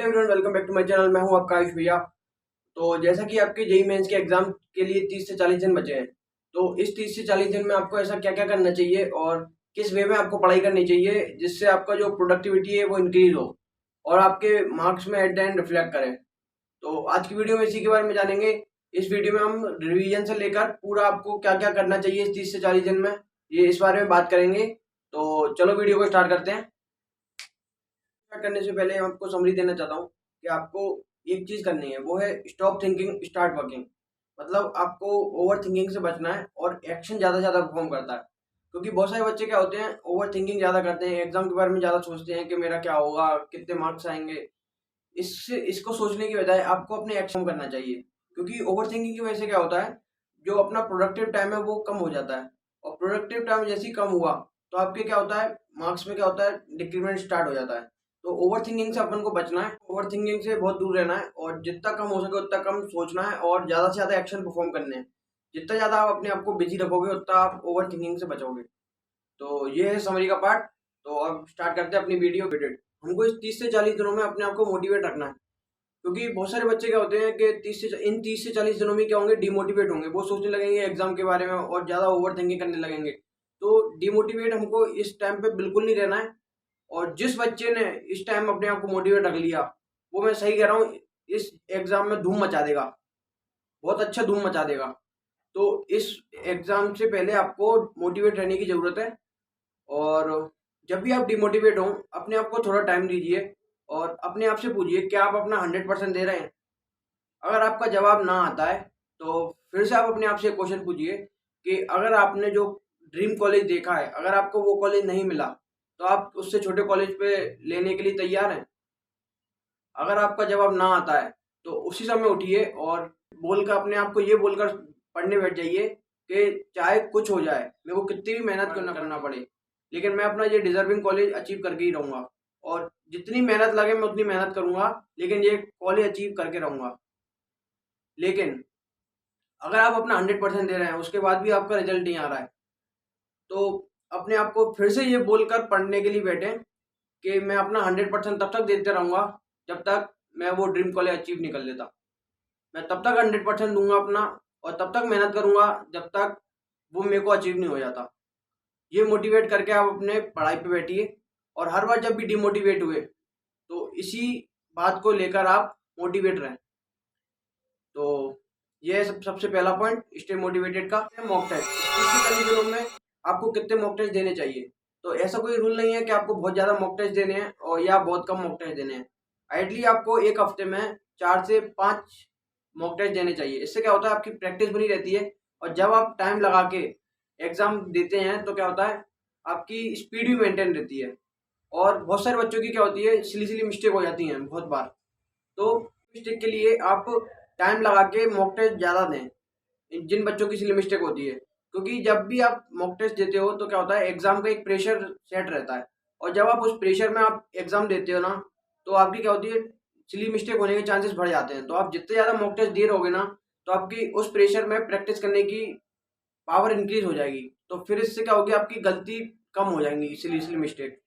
Hello everyone, welcome back to my channel. मैं हूं आपका आयुष भैया। तो जैसा कि आपके जेईई मेंस के एग्जाम के लिए 30 से 40 दिन बचे हैं, तो इस 30 से 40 दिन में आपको ऐसा क्या क्या करना चाहिए और किस वे में आपको पढ़ाई करनी चाहिए जिससे आपका जो प्रोडक्टिविटी है वो इंक्रीज हो और आपके मार्क्स में एट द एंड रिफ्लेक्ट करें। तो आज की वीडियो में इसी के बारे में जानेंगे। इस वीडियो में हम रिवीजन से लेकर पूरा आपको क्या क्या करना चाहिए इस 30 से 40 दिन में, ये इस बारे में बात करेंगे। तो चलो वीडियो को स्टार्ट करते हैं। स्टार्ट करने से पहले मैं आपको समरी देना चाहता हूँ कि आपको एक चीज करनी है, वो है स्टॉप थिंकिंग स्टार्ट वर्किंग। मतलब आपको ओवर थिंकिंग से बचना है और एक्शन ज्यादा से ज्यादा परफॉर्म करता है। क्योंकि बहुत सारे बच्चे क्या होते हैं, ओवर थिंकिंग ज्यादा करते हैं, एग्जाम के बारे में ज्यादा सोचते हैं कि मेरा क्या होगा, कितने मार्क्स आएंगे। इससे इसको सोचने की बजाय आपको अपने एक्शन करना चाहिए। क्योंकि ओवर थिंकिंग की वजह से क्या होता है, जो अपना प्रोडक्टिव टाइम है वो कम हो जाता है। और प्रोडक्टिव टाइम जैसे ही कम हुआ तो आपके क्या होता है, मार्क्स में क्या होता है, डिक्रीमेंट स्टार्ट हो जाता है। तो ओवर थिंकिंग से अपन को बचना है, ओवर थिंकिंग से बहुत दूर रहना है और जितना कम हो सके उतना कम सोचना है और ज़्यादा से ज़्यादा एक्शन परफॉर्म करने हैं। जितना ज़्यादा आप अपने आप को बिजी रखोगे उतना आप ओवर थिंकिंग से बचोगे। तो ये है समरी का पार्ट। तो अब स्टार्ट करते हैं अपनी वीडियो। हमको इस 30 से 40 दिनों में अपने आप को मोटिवेट रखना है। क्योंकि बहुत सारे बच्चे क्या होते हैं कि इन 30 से 40 दिनों में क्या होंगे, डिमोटिवेट होंगे। वो सोचने लगेंगे एग्जाम के बारे में और ज़्यादा ओवर थिंकिंग करने लगेंगे। तो डिमोटिवेट हमको इस टाइम पे बिल्कुल नहीं रहना है। और जिस बच्चे ने इस टाइम अपने आप को मोटिवेट रख लिया, वो मैं सही कह रहा हूँ, इस एग्जाम में धूम मचा देगा, बहुत अच्छा धूम मचा देगा। तो इस एग्जाम से पहले आपको मोटिवेट रहने की ज़रूरत है। और जब भी आप डिमोटिवेट हो, अपने आप को थोड़ा टाइम दीजिए और अपने आप से पूछिए क्या आप अपना 100% दे रहे हैं। अगर आपका जवाब ना आता है तो फिर से आप अपने आप से क्वेश्चन पूछिए कि अगर आपने जो ड्रीम कॉलेज देखा है, अगर आपको वो कॉलेज नहीं मिला तो आप उससे छोटे कॉलेज पे लेने के लिए तैयार हैं। अगर आपका जवाब ना आता है तो उसी समय उठिए और बोलकर अपने आप को ये बोलकर पढ़ने बैठ जाइए कि चाहे कुछ हो जाए, मेरे को कितनी भी मेहनत क्यों ना करना पड़े, लेकिन मैं अपना ये डिजर्विंग कॉलेज अचीव करके ही रहूंगा। और जितनी मेहनत लगे मैं उतनी मेहनत करूंगा, लेकिन ये कॉलेज अचीव करके रहूंगा। लेकिन अगर आप अपना 100% दे रहे हैं, उसके बाद भी आपका रिजल्ट नहीं आ रहा है, तो अपने आप को फिर से ये बोलकर पढ़ने के लिए बैठें कि मैं अपना 100% तब तक देते रहूंगा जब तक मैं वो ड्रीम कॉलेज अचीव नहीं कर लेता। मैं तब तक 100% दूंगा अपना और तब तक मेहनत करूंगा जब तक वो मेरे को अचीव नहीं हो जाता। ये मोटिवेट करके आप अपने पढ़ाई पे बैठिए और हर बार जब भी डिमोटिवेट हुए तो इसी बात को लेकर आप मोटिवेट रहें। तो ये है सबसे पहला पॉइंट स्टे मोटिवेटेड का। मॉक टेस्ट 30 दिनों में आपको कितने मॉक टेस्ट देने चाहिए? तो ऐसा कोई रूल नहीं है कि आपको बहुत ज़्यादा मॉक टेस्ट देने हैं और या बहुत कम मॉक टेस्ट देने हैं। आइडली आपको एक हफ्ते में 4 से 5 मॉक टेस्ट देने चाहिए। इससे क्या होता है, आपकी प्रैक्टिस बनी रहती है और जब आप टाइम लगा के एग्जाम देते हैं तो क्या होता है, आपकी स्पीड भी मेंटेन रहती है। और बहुत सारे बच्चों की क्या होती है, सिली सिली मिस्टेक हो जाती हैं बहुत बार। तो मिस्टेक के लिए आप टाइम लगा के मॉक टेस्ट ज़्यादा दें, जिन बच्चों की सिली मिस्टेक होती है। क्योंकि जब भी आप मॉक टेस्ट देते हो तो क्या होता है, एग्जाम का एक प्रेशर सेट रहता है और जब आप उस प्रेशर में आप एग्जाम देते हो ना, तो आपकी क्या होती है, सिली मिस्टेक होने के चांसेस बढ़ जाते हैं। तो आप जितने ज़्यादा मॉक टेस्ट दे रहोगे ना, तो आपकी उस प्रेशर में प्रैक्टिस करने की पावर इंक्रीज हो जाएगी। तो फिर इससे क्या होगी, आपकी गलती कम हो जाएंगी, सिली सिली मिस्टेक।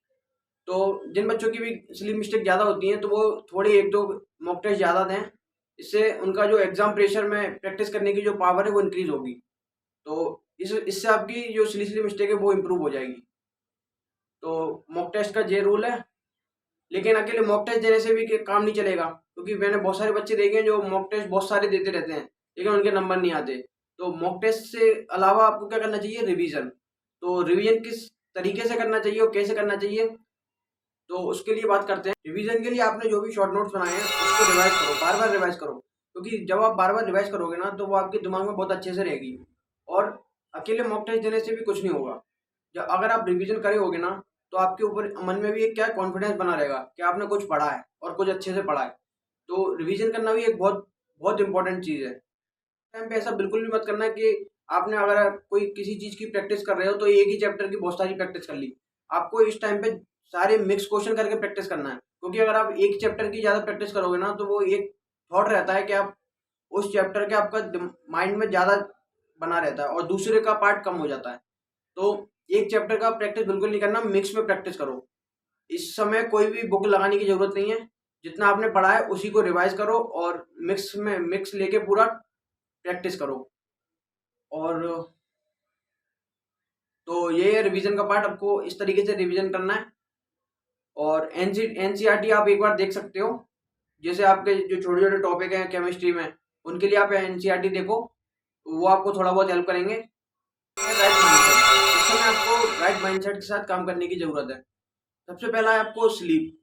तो जिन बच्चों की भी सिली मिस्टेक ज़्यादा होती हैं तो वो थोड़े एक दो मॉक टेस्ट ज़्यादा दें। इससे उनका जो एग्जाम प्रेशर में प्रैक्टिस करने की जो पावर है वो इंक्रीज होगी। तो इससे आपकी जो सिली सिली मिस्टेक है वो इम्प्रूव हो जाएगी। तो मॉक टेस्ट का ये रूल है। लेकिन अकेले मॉक टेस्ट देने से भी काम नहीं चलेगा, क्योंकि मैंने बहुत सारे बच्चे देखे हैं जो मॉक टेस्ट बहुत सारे देते रहते हैं लेकिन उनके नंबर नहीं आते। तो मॉक टेस्ट से अलावा आपको क्या करना चाहिए, रिवीजन। तो रिवीजन किस तरीके से करना चाहिए और कैसे करना चाहिए, तो उसके लिए बात करते हैं। रिवीजन के लिए आपने जो भी शॉर्ट नोट्स बनाए हैं उसको रिवाइज करो, बार बार रिवाइज करो। क्योंकि जब आप बार बार रिवाइज करोगे ना तो वो आपके दिमाग में बहुत अच्छे से रहेगी। और अकेले मॉक टेस्ट देने से भी कुछ नहीं होगा। जब अगर आप रिवीजन करे होगे ना, तो आपके ऊपर मन में भी एक क्या कॉन्फिडेंस बना रहेगा कि आपने कुछ पढ़ा है और कुछ अच्छे से पढ़ा है। तो रिवीजन करना भी एक बहुत बहुत इंपॉर्टेंट चीज़ है। टाइम पे ऐसा बिल्कुल भी मत करना कि आपने अगर कोई किसी चीज़ की प्रैक्टिस कर रहे हो तो एक ही चैप्टर की बहुत सारी प्रैक्टिस कर ली। आपको इस टाइम पे सारे मिक्स क्वेश्चन करके प्रैक्टिस करना है। क्योंकि अगर आप एक चैप्टर की ज़्यादा प्रैक्टिस करोगे ना, तो वो एक थॉट रहता है कि आप उस चैप्टर के आपका माइंड में ज़्यादा बना रहता है और दूसरे का पार्ट कम हो जाता है। तो एक चैप्टर का प्रैक्टिस बिल्कुल नहीं करना, मिक्स में प्रैक्टिस करो। इस समय कोई भी बुक लगाने की ज़रूरत नहीं है। जितना आपने पढ़ा है उसी को रिवाइज करो और मिक्स लेके पूरा प्रैक्टिस करो। और तो ये है रिवीजन का पार्ट, आपको इस तरीके से रिवीजन करना है। और एनसीईआरटी आप एक बार देख सकते हो, जैसे आपके जो छोटे छोटे टॉपिक हैं केमिस्ट्री में, उनके लिए आप एनसीईआरटी देखो, वो आपको थोड़ा बहुत हेल्प करेंगे। राइट माइंडसेट, इस समय आपको राइट माइंडसेट के साथ काम करने की जरूरत है। सबसे पहला है आपको स्लीप।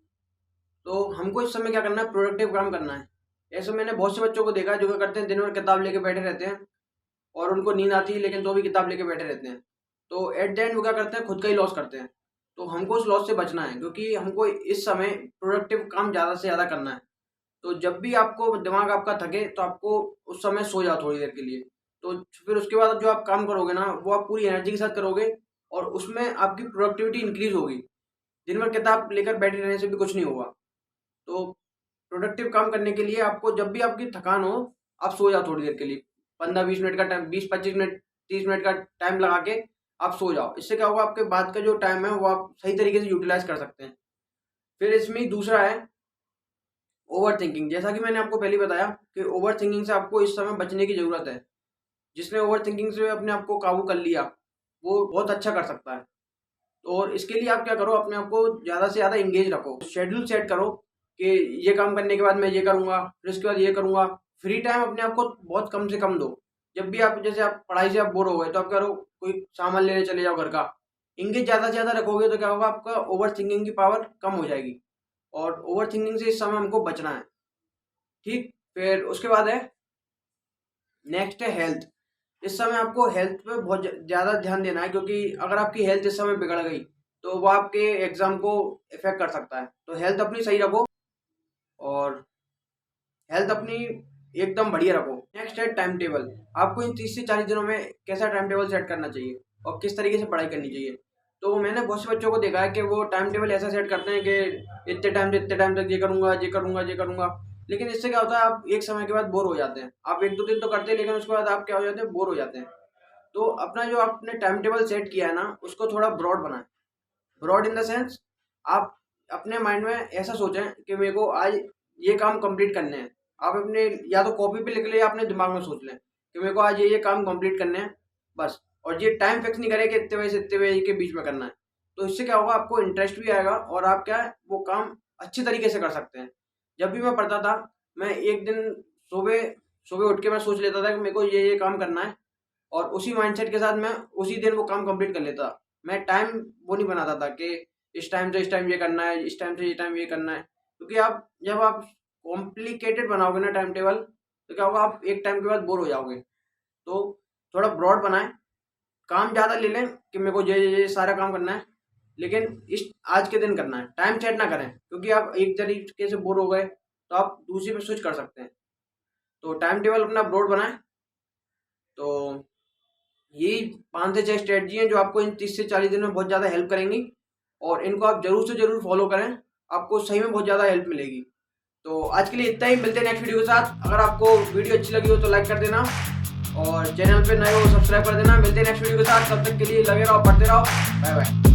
तो हमको इस समय क्या करना है, प्रोडक्टिव काम करना है। ऐसे मैंने बहुत से बच्चों को देखा है जो क्या करते हैं, दिन भर किताब लेके बैठे रहते हैं और उनको नींद आती है लेकिन तो भी किताब लेके बैठे रहते हैं। तो एट द एंड वो क्या करते हैं, खुद का ही लॉस करते हैं। तो हमको उस लॉस से बचना है, क्योंकि हमको इस समय प्रोडक्टिव काम ज़्यादा से ज़्यादा करना है। तो जब भी आपको दिमाग आपका थके तो आपको उस समय सो जाओ थोड़ी देर के लिए। तो फिर उसके बाद जो आप काम करोगे ना, वो आप पूरी एनर्जी के साथ करोगे और उसमें आपकी प्रोडक्टिविटी इंक्रीज होगी। दिन भर किताब लेकर बैठे रहने से भी कुछ नहीं होगा। तो प्रोडक्टिव काम करने के लिए आपको जब भी आपकी थकान हो, आप सो जाओ थोड़ी देर के लिए। 15-20 मिनट का टाइम, 20-25 मिनट, 30 मिनट का टाइम लगा के आप सो जाओ। इससे क्या होगा, आपके बाद का जो टाइम है वो आप सही तरीके से यूटिलाइज कर सकते हैं। फिर इसमें दूसरा है ओवर थिंकिंग। जैसा कि मैंने आपको पहले बताया कि ओवर थिंकिंग से आपको इस समय बचने की ज़रूरत है। जिसने ओवर थिंकिंग से अपने आप को काबू कर लिया वो बहुत अच्छा कर सकता है। और इसके लिए आप क्या करो, अपने आप को ज़्यादा से ज़्यादा इंगेज रखो। शेड्यूल सेट करो कि ये काम करने के बाद मैं ये करूँगा, फिर उसके बाद ये करूँगा। फ्री टाइम अपने आप को बहुत कम से कम दो। जब भी आप, जैसे आप पढ़ाई से आप बोर हो गए तो आप करो, कोई सामान लेने चले जाओ घर का। इंगेज ज़्यादा से ज़्यादा रखोगे तो क्या होगा, आपका ओवर थिंकिंग की पावर कम हो जाएगी। और ओवर थिंकिंग से इस समय हमको बचना है। ठीक, फिर उसके बाद है नेक्स्ट है हेल्थ। इस समय आपको हेल्थ पे बहुत ज़्यादा ध्यान देना है, क्योंकि अगर आपकी हेल्थ इस समय बिगड़ गई तो वो आपके एग्ज़ाम को इफेक्ट कर सकता है। तो हेल्थ अपनी सही रखो और हेल्थ अपनी एकदम बढ़िया रखो। नेक्स्ट है टाइम टेबल। आपको इन 30 से 40 दिनों में कैसा टाइम टेबल सेट करना चाहिए और किस तरीके से पढ़ाई करनी चाहिए। तो मैंने बहुत से बच्चों को देखा है कि वो टाइम टेबल ऐसा सेट करते हैं कि इतने टाइम से इतने टाइम तक ये करूँगा, ये करूँगा, ये करूँगा। लेकिन इससे क्या होता है, आप एक समय के बाद बोर हो जाते हैं। आप 1-2 दिन तो करते हैं, लेकिन उसके बाद आप क्या हो जाते हैं, बोर हो जाते हैं। तो अपना जो आपने टाइम टेबल सेट किया है ना, उसको थोड़ा ब्रॉड बनाएं। ब्रॉड इन द सेंस, आप अपने माइंड में ऐसा सोचें कि मेरे को आज ये काम कंप्लीट करने हैं। आप अपने या तो कॉपी पे लिख ले या अपने दिमाग में सोच लें कि मेरे को आज ये काम कंप्लीट करने हैं बस। और ये टाइम फिक्स नहीं करें कि इतने बजे से इतने बजे के बीच में करना है। तो इससे क्या होगा, आपको इंटरेस्ट भी आएगा और आप क्या है, वो काम अच्छे तरीके से कर सकते हैं। जब भी मैं पढ़ता था, मैं एक दिन सुबह सुबह उठ के मैं सोच लेता था कि मेरे को ये काम करना है और उसी माइंडसेट के साथ मैं उसी दिन वो काम कंप्लीट कर लेता। मैं टाइम वो नहीं बनाता था कि इस टाइम से इस टाइम ये करना है, इस टाइम से इस टाइम ये करना है। क्योंकि आप जब आप कॉम्प्लिकेटेड बनाओगे ना टाइम टेबल, तो क्या होगा, आप एक टाइम के बाद बोर हो जाओगे। तो थोड़ा ब्रॉड बनाएं, काम ज़्यादा ले लें कि मेरे को ये सारा काम करना है, लेकिन इस आज के दिन करना है। टाइम सेट ना करें, क्योंकि आप एक तरीके से बोर हो गए तो आप दूसरी पे स्विच कर सकते हैं। तो टाइम टेबल अपना ब्रॉड बनाएं। तो यही 5 से 6 स्ट्रेटजी हैं जो आपको इन 30 से 40 दिन में बहुत ज़्यादा हेल्प करेंगी और इनको आप ज़रूर से ज़रूर फॉलो करें। आपको सही में बहुत ज़्यादा हेल्प मिलेगी। तो आज के लिए इतना ही, मिलते हैं नेक्स्ट वीडियो के साथ। अगर आपको वीडियो अच्छी लगी हो तो लाइक कर देना और चैनल पे नए हो सब्सक्राइब कर देना। मिलते हैं नेक्स्ट वीडियो के साथ, तब तक के लिए लगे रहो, पढ़ते रहो। Bye bye.